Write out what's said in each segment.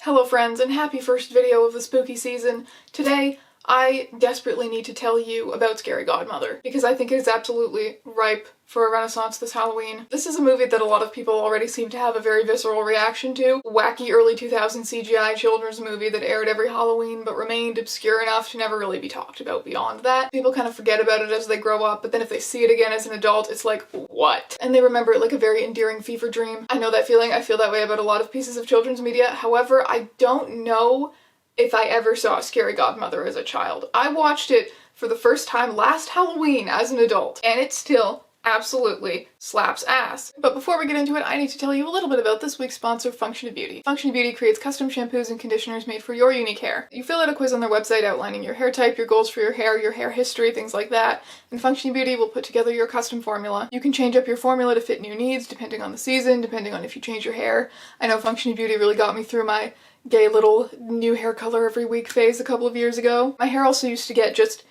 Hello friends, and happy first video of the spooky season. Today, I desperately need to tell you about Scary Godmother, because I think it is absolutely ripe for a renaissance this Halloween. This is a movie that a lot of people already seem to have a very visceral reaction to. Wacky early 2000s CGI children's movie that aired every Halloween but remained obscure enough to never really be talked about beyond that. People kind of forget about it as they grow up, but then if they see it again as an adult, it's like, what? And they remember it like a very endearing fever dream. I know that feeling. I feel that way about a lot of pieces of children's media. However, I don't know if I ever saw Scary Godmother as a child. I watched it for the first time last Halloween as an adult, and it still absolutely slaps ass. But before we get into it, I need to tell you a little bit about this week's sponsor, Function of Beauty. Function of Beauty creates custom shampoos and conditioners made for your unique hair. You fill out a quiz on their website outlining your hair type, your goals for your hair history, things like that, and Function of Beauty will put together your custom formula. You can change up your formula to fit new needs, depending on the season, depending on if you change your hair. I know Function of Beauty really got me through my gay little new hair color every week phase a couple of years ago. My hair also used to get just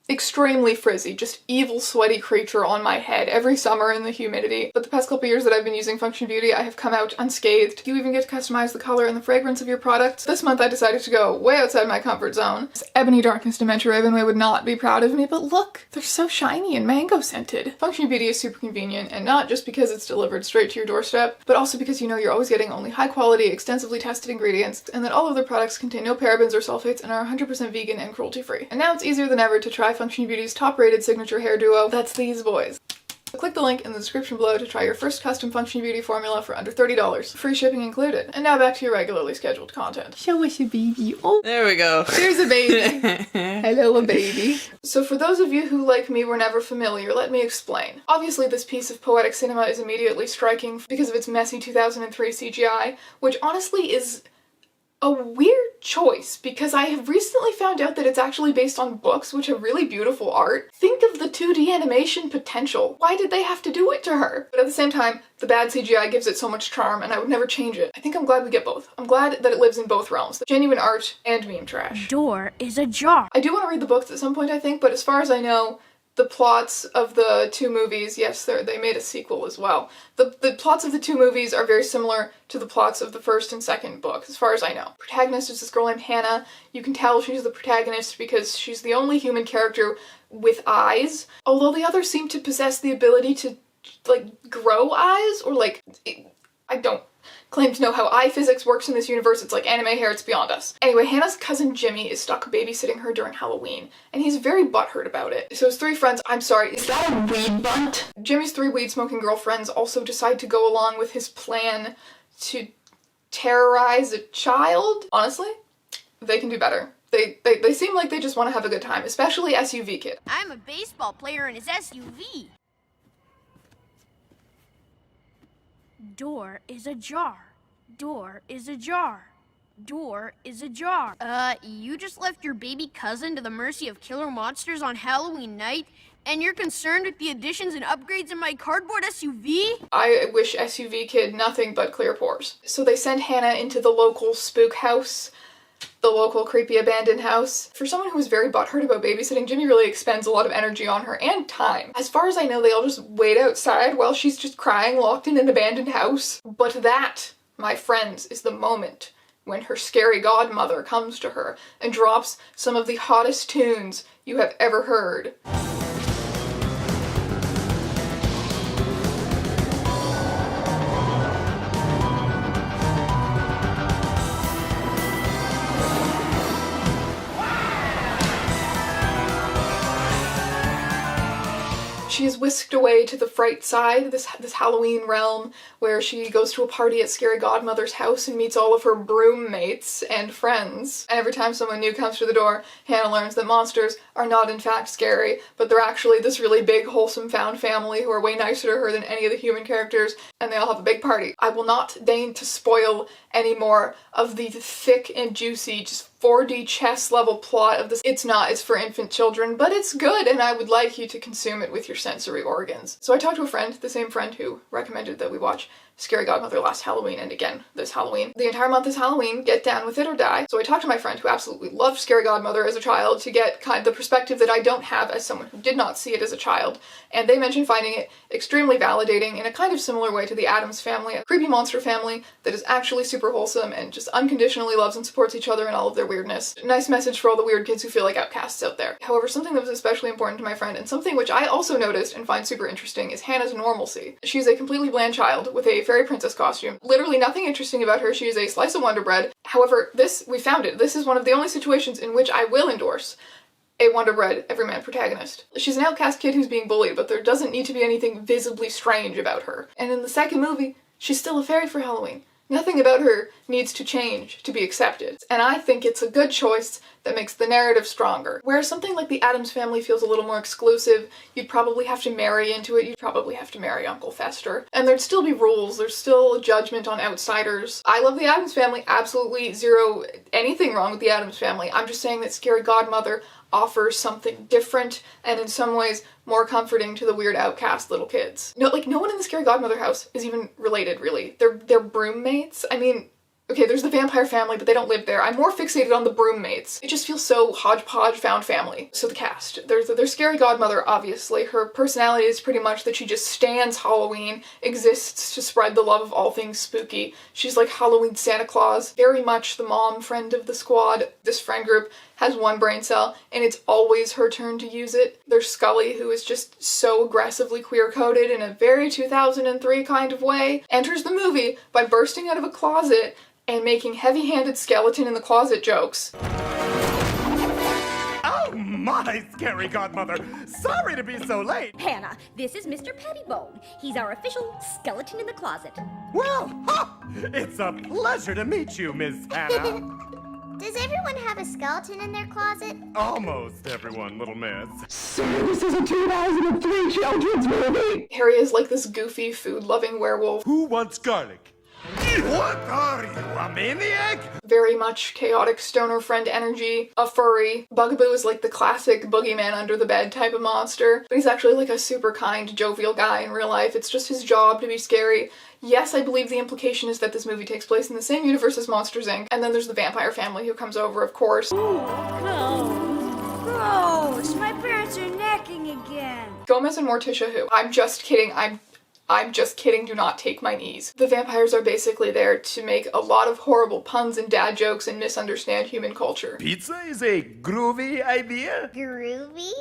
extremely frizzy, just evil sweaty creature on my head every summer in the humidity. But the past couple years that I've been using Function Beauty, I have come out unscathed. You even get to customize the color and the fragrance of your products. This month I decided to go way outside my comfort zone. This Ebony Darkness Dementia Ravenway would not be proud of me, but look, they're so shiny and mango scented. Function Beauty is super convenient, and not just because it's delivered straight to your doorstep, but also because you know you're always getting only high quality, extensively tested ingredients, and that all of their products contain no parabens or sulfates and are 100% vegan and cruelty free. And now it's easier than ever to try Function Beauty's top-rated signature hair duo, that's these boys. So click the link in the description below to try your first custom Function Beauty formula for under $30. Free shipping included. And now back to your regularly scheduled content. Show us a baby. Oh, there we go. There's a baby. Hello, a baby. So for those of you who, like me, were never familiar, let me explain. Obviously, this piece of poetic cinema is immediately striking because of its messy 2003 CGI, which honestly is a weird choice because I have recently found out that it's actually based on books which have really beautiful art. Think of the 2D animation potential. Why did they have to do it to her? But at the same time, the bad CGI gives it so much charm and I would never change it. I think I'm glad we get both. I'm glad that it lives in both realms. The genuine art and meme trash. Door is ajar. I do want to read the books at some point, I think, but as far as I know, the plots of the two movies, yes, they made a sequel as well. The plots of the two movies are very similar to the plots of the first and second book, as far as I know. Protagonist is this girl named Hannah. You can tell she's the protagonist because she's the only human character with eyes, although the others seem to possess the ability to, like, grow eyes, or, like, I don't claim to know how eye physics works in this universe. It's like anime hair, it's beyond us. Anyway, Hannah's cousin Jimmy is stuck babysitting her during Halloween, and he's very butthurt about it. So his three friends, I'm sorry, is that a weed bunt? Jimmy's three weed-smoking girlfriends also decide to go along with his plan to terrorize a child. Honestly, they can do better. They seem like they just want to have a good time, especially SUV Kid. I'm a baseball player in his SUV. Door is ajar. Door is ajar. Door is ajar. You just left your baby cousin to the mercy of killer monsters on Halloween night, and you're concerned with the additions and upgrades in my cardboard SUV? I wish SUV Kid nothing but clear pores. So they send Hannah into the local spook house, the local creepy abandoned house. For someone who was very butthurt about babysitting, Jimmy really expends a lot of energy on her and time. As far as I know, they all just wait outside while she's just crying, locked in an abandoned house. But that, my friends, is the moment when her scary godmother comes to her and drops some of the hottest tunes you have ever heard. She is whisked away to the fright side, this Halloween realm, where she goes to a party at Scary Godmother's house and meets all of her broom mates and friends. And every time someone new comes to the door, Hannah learns that monsters are not in fact scary, but they're actually this really big, wholesome found family who are way nicer to her than any of the human characters, and they all have a big party. I will not deign to spoil any more of the thick and juicy, just 4D chess level plot of this. It's for infant children, but it's good, and I would like you to consume it with your sensory organs. So I talked to a friend, the same friend who recommended that we watch Scary Godmother last Halloween and again this Halloween. The entire month is Halloween, get down with it or die. So I talked to my friend who absolutely loved Scary Godmother as a child to get kind of the perspective that I don't have as someone who did not see it as a child, and they mentioned finding it extremely validating in a kind of similar way to the Addams Family, a creepy monster family that is actually super wholesome and just unconditionally loves and supports each other in all of their weirdness. Nice message for all the weird kids who feel like outcasts out there. However, something that was especially important to my friend, and something which I also noticed and find super interesting, is Hannah's normalcy. She's a completely bland child with a fairy princess costume. Literally nothing interesting about her. She is a slice of Wonder Bread. However, we found it. This is one of the only situations in which I will endorse a Wonder Bread everyman protagonist. She's an outcast kid who's being bullied, but there doesn't need to be anything visibly strange about her. And in the second movie, she's still a fairy for Halloween. Nothing about her needs to change to be accepted. And I think it's a good choice that makes the narrative stronger. Whereas something like the Addams Family feels a little more exclusive, you'd probably have to marry into it, you'd probably have to marry Uncle Fester. And there'd still be rules, there's still judgment on outsiders. I love the Addams Family, absolutely zero anything wrong with the Addams Family. I'm just saying that Scary Godmother offers something different and in some ways more comforting to the weird outcast little kids. No one in the Scary Godmother house is even related, really. They're broom mates. I mean, okay, there's the vampire family, but they don't live there. I'm more fixated on the broom mates. It just feels so hodgepodge found family. So the cast. There's Scary Godmother, obviously. Her personality is pretty much that she just stands Halloween, exists to spread the love of all things spooky. She's like Halloween Santa Claus, very much the mom friend of the squad. This friend group has one brain cell, and it's always her turn to use it. There's Scully, who is just so aggressively queer-coded in a very 2003 kind of way, enters the movie by bursting out of a closet and making heavy-handed skeleton in the closet jokes. Oh my, Scary Godmother! Sorry to be so late! Hannah, this is Mr. Pettibone. He's our official skeleton in the closet. Well, it's a pleasure to meet you, Miss Hannah. Does everyone have a skeleton in their closet? Almost everyone, little miss. So this is a 2003 children's movie! Harry is like this goofy, food-loving werewolf. Who wants garlic? What are you, a maniac? Very much chaotic stoner friend energy, a furry. Bugaboo is like the classic boogeyman under the bed type of monster, but he's actually like a super kind, jovial guy in real life. It's just his job to be scary. Yes, I believe the implication is that this movie takes place in the same universe as Monsters, Inc. And then there's the vampire family who comes over, of course. Gross! My parents are necking again. Gomez and Morticia who? I'm just kidding, I'm just kidding, do not take my knees. The vampires are basically there to make a lot of horrible puns and dad jokes and misunderstand human culture. Pizza is a groovy idea. Groovy?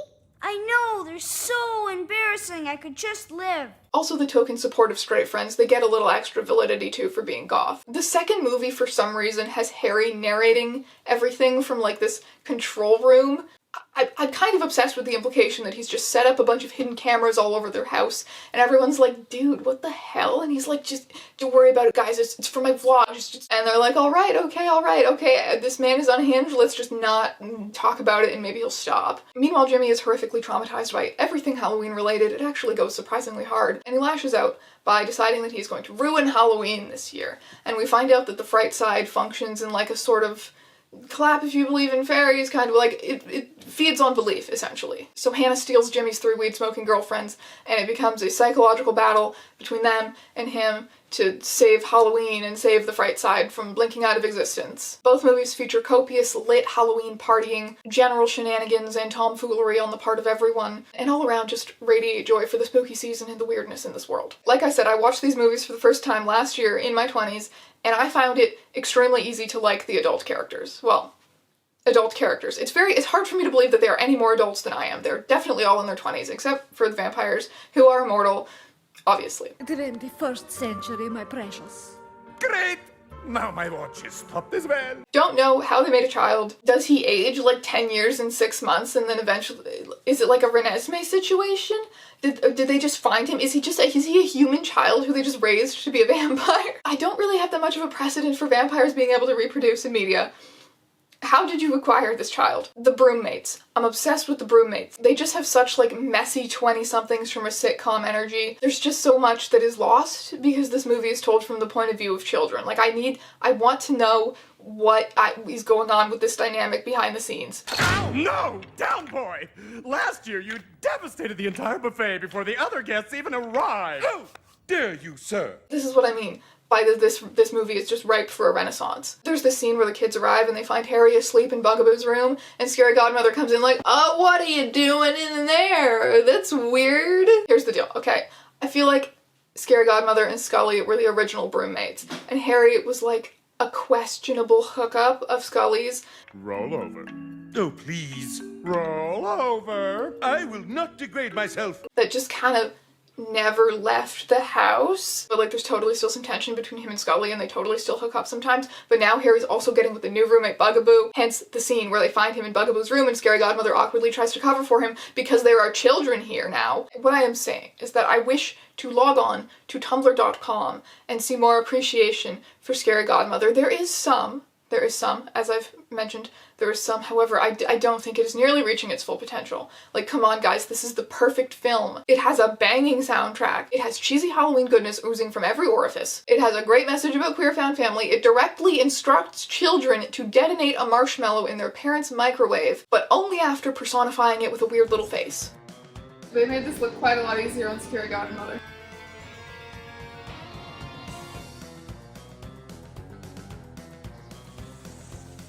I know, they're so embarrassing, I could just live. Also the token supportive straight friends, they get a little extra validity too for being goth. The second movie, for some reason, has Harry narrating everything from like this control room. I'm kind of obsessed with the implication that he's just set up a bunch of hidden cameras all over their house, and everyone's like, dude, what the hell? And he's like, just don't worry about it, guys, it's for my vlog. And they're like, all right, okay, this man is unhinged, let's just not talk about it and maybe he'll stop. Meanwhile, Jimmy is horrifically traumatized by everything Halloween related. It actually goes surprisingly hard, and he lashes out by deciding that he's going to ruin Halloween this year. And we find out that the fright side functions in like a sort of clap if you believe in fairies, kind of like, it feeds on belief, essentially. So Hannah steals Jimmy's 3 weed-smoking girlfriends, and it becomes a psychological battle between them and him to save Halloween and save the fright side from blinking out of existence. Both movies feature copious, lit Halloween partying, general shenanigans, and tomfoolery on the part of everyone, and all around just radiate joy for the spooky season and the weirdness in this world. Like I said, I watched these movies for the first time last year in my 20s, and I found it extremely easy to like the adult characters. Well, adult characters. It's hard for me to believe that they are any more adults than I am. They're definitely all in their 20s, except for the vampires, who are immortal, obviously. 21st century, my precious. Great! Now my watch is stopped as well. Don't know how they made a child. Does he age like 10 years and 6 months and then eventually, is it like a Renesmee situation? Did they just find him? Is he a human child who they just raised to be a vampire? I don't really have that much of a precedent for vampires being able to reproduce in media. How did you acquire this child? The broommates. I'm obsessed with the broommates. They just have such like messy 20-somethings from a sitcom energy. There's just so much that is lost because this movie is told from the point of view of children. Like I want to know what is going on with this dynamic behind the scenes. Ow, no! Down, boy! Last year you devastated the entire buffet before the other guests even arrived! Oh, dare you, sir? This is what I mean by this movie is just ripe for a renaissance. There's this scene where the kids arrive and they find Harry asleep in Bugaboo's room, and Scary Godmother comes in like, "Oh, what are you doing in there? That's weird." Here's the deal, okay? I feel like Scary Godmother and Scully were the original broommates, and Harry was like a questionable hookup of Scully's. Roll over. Oh, please. Roll over. I will not degrade myself. That just kind of never left the house. But like there's totally still some tension between him and Scully, and they totally still hook up sometimes. But now Harry's also getting with the new roommate Bugaboo, hence the scene where they find him in Bugaboo's room and Scary Godmother awkwardly tries to cover for him because there are children here now. What I am saying is that I wish to log on to tumblr.com and see more appreciation for Scary Godmother. There is some, as I've mentioned, there is some, however, I don't think it is nearly reaching its full potential. Like, come on guys, this is the perfect film. It has a banging soundtrack. It has cheesy Halloween goodness oozing from every orifice. It has a great message about queer found family. It directly instructs children to detonate a marshmallow in their parents' microwave, but only after personifying it with a weird little face. They made this look quite a lot easier on Scary Godmother.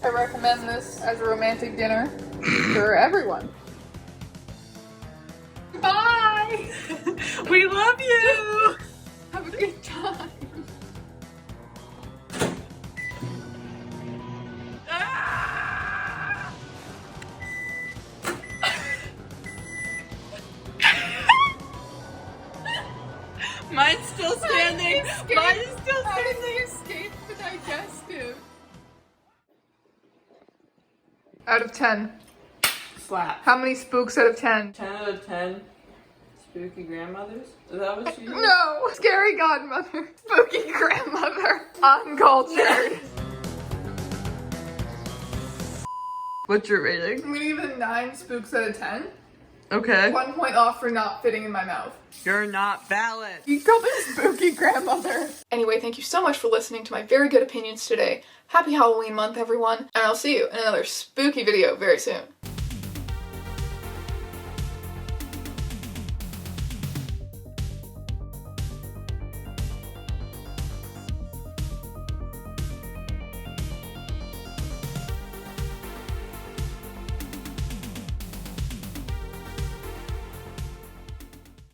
I recommend this as a romantic dinner for everyone. Bye! We love you! Have a good time. Mine's still standing! Mine's still How did standing! they escape the digestive? Out of 10. Slap. How many spooks out of 10? 10 out of 10 spooky grandmothers? Is that what you do? No! Scary Godmother. Spooky Grandmother. Uncultured. What's your rating? I'm gonna give it a 9 spooks out of 10. Okay. 1 point off for not fitting in my mouth. You're not valid. You called it Spooky Grandmother. Anyway, thank you so much for listening to my very good opinions today. Happy Halloween month, everyone. And I'll see you in another spooky video very soon.